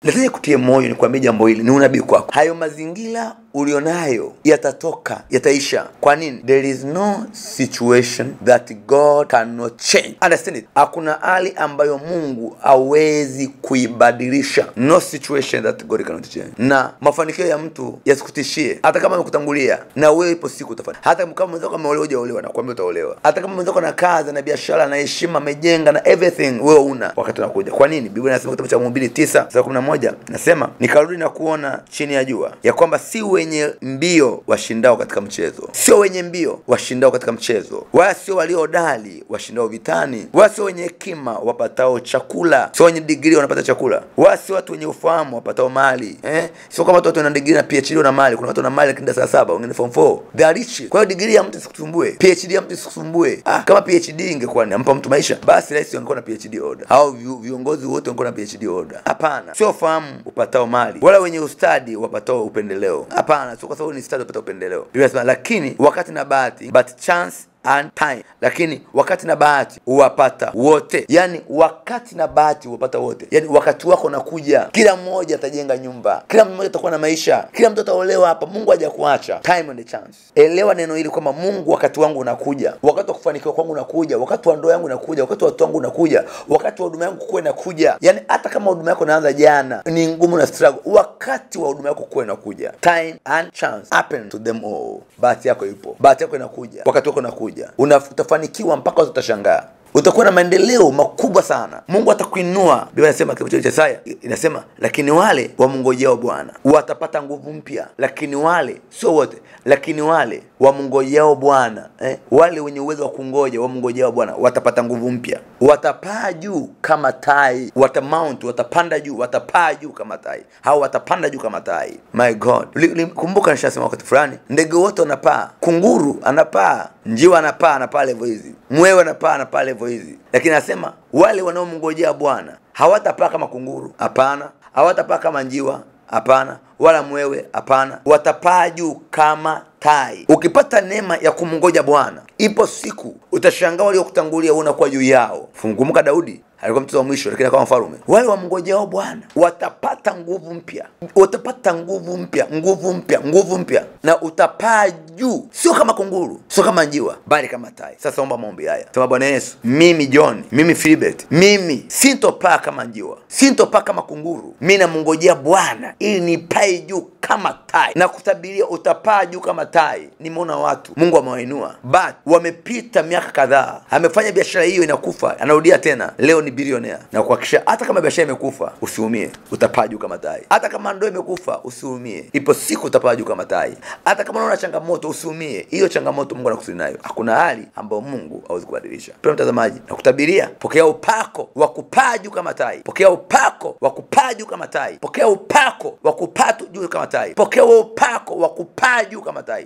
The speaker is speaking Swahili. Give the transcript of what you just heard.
Nataka kutie moyo ni kuambia jambo hili, ni unabii kwako. Hayo mazingira ulionayo yatatoka, yataisha. Kwa nini? There is no situation that God cannot change. Understand it? Hakuna hali ambayo Mungu hawezi kuibadilisha. No situation that God cannot change. Na mafanikio ya mtu yasikutishie. Hata kama amekutangulia, na wewe ipo siku utafanya. Hata kama mwenzako ameolewa hujaolewa, na kuambia utaolewa. Hata kama mwenzako na kazi na biashara na heshima amejenga na everything, wewe una wakati unakuja. Kwa nini? Biblia inasema kitabu cha Mhubiri 9:11 nasema, nikarudi na kuona chini ya jua ya kwamba si wenye mbio washindao katika mchezo, sio wenye mbio washindao katika mchezo, wala sio waliohodari washindao vitani, wala sio wenye hekima wapatao chakula, sio wenye degree wanapata chakula, wala sio watu wenye ufahamu wapatao mali. Sio kama watu wana degree na PhD na mali. Kuna watu wana mali lakini darasa 7, wengine form 4, they are rich. Kwa hiyo degree ya mtu isikusumbue, PhD ya mtu isikusumbue. Kama PhD ingekuwa ampa mtu maisha, basi rais angekuwa na PhD order, au viongozi wote wangekuwa na PhD order. Hapana, sio fahamu upatao mali, wala wenye ustadi wapatao upendeleo. Hapana, sio kwa sababu ni ustadi upatao upendeleo. Biblia inasema lakini wakati na bahati, but chance and time. Lakini wakati na bahati huwapata wote. Yani wakati na bahati huwapata wote. Yani wakati wako unakuja, kila mmoja atajenga nyumba, kila mmoja atakuwa na maisha, kila mtu ataolewa hapa. Mungu hajakuacha. Time and the chance. Elewa neno hili kwamba Mungu wakati wangu unakuja, wakati wa kufanikiwa kwangu unakuja, wakati wa ndoa yangu unakuja, wakati wa watu wangu unakuja, wakati wa huduma yangu kukua inakuja. Yani hata kama huduma yako inaanza jana, ni ngumu na struggle, wakati wa huduma yako kukua inakuja. Time and chance happen to them all. Bahati yako ipo, bahati yako inakuja, wakati wako unakuja. Utafanikiwa mpaka utashangaa. Utakuwa na maendeleo makubwa sana. Mungu atakuinua. Biblia inasema kitabu cha Isaya inasema, lakini wale wamngojao Bwana watapata nguvu mpya. Lakini wale, sio wote, lakini wale wamngojao Bwana, wale wenye uwezo wa kungoja wamngojao Bwana watapata nguvu mpya. Watapaa juu kama tai, watamount, watapanda juu, watapaa juu kama tai. Hao watapanda juu kama tai. My God. Kumbuka nishasema wakati fulani, ndege wote wanapaa. Kunguru anapaa, njiwa anapaa level hizi, mwewe anapaa level hizi. Lakini anasema wale wanaomngojea Bwana hawatapaa kama kunguru, hapana. Hawatapaa kama njiwa, hapana. Wala mwewe, hapana. Watapaa juu kama tai. Ukipata neema ya kumngoja Bwana, ipo siku utashangaa waliokutangulia unakuwa juu yao. Kumbuka Daudi alikuwa mtoto wa mwisho lakini akawa mfalme. Wale wamngojao Bwana watapata nguvu mpya. Watapata nguvu mpya, nguvu mpya, nguvu mpya. Na utapaa juu, sio kama kunguru, sio kama njiwa, bali kama tai. Sasa omba maombi haya. Sema, Bwana Yesu, mimi John, mimi Philibert, mimi sintopaa kama njiwa, sintopaa kama kunguru. Mimi namngojea Bwana ili nipae juu kama tai. Na kutabiria utapaa juu kama tai. Nimeona watu Mungu amewainua, but wamepita miaka kadhaa, amefanya biashara hiyo inakufa, anarudia tena, leo ni bilionea. Na kuhakikisha hata kama biashara imekufa usiumie, utapaa juu kama tai. Hata kama ndoa imekufa usiumie, ipo siku utapaa juu kama tai. Hata kama unaona changamoto usiumie, hiyo changamoto Mungu anakusudi nayo. Hakuna hali ambayo Mungu hawezi kubadilisha. Pia mtazamaji, na kutabiria, pokea upako wa kupaa juu kama tai. Pokea upako wa kupaa juu kama tai. Pokea upako wa kupaa juu kama tai. Pokea upako wa kupaa juu kama tai.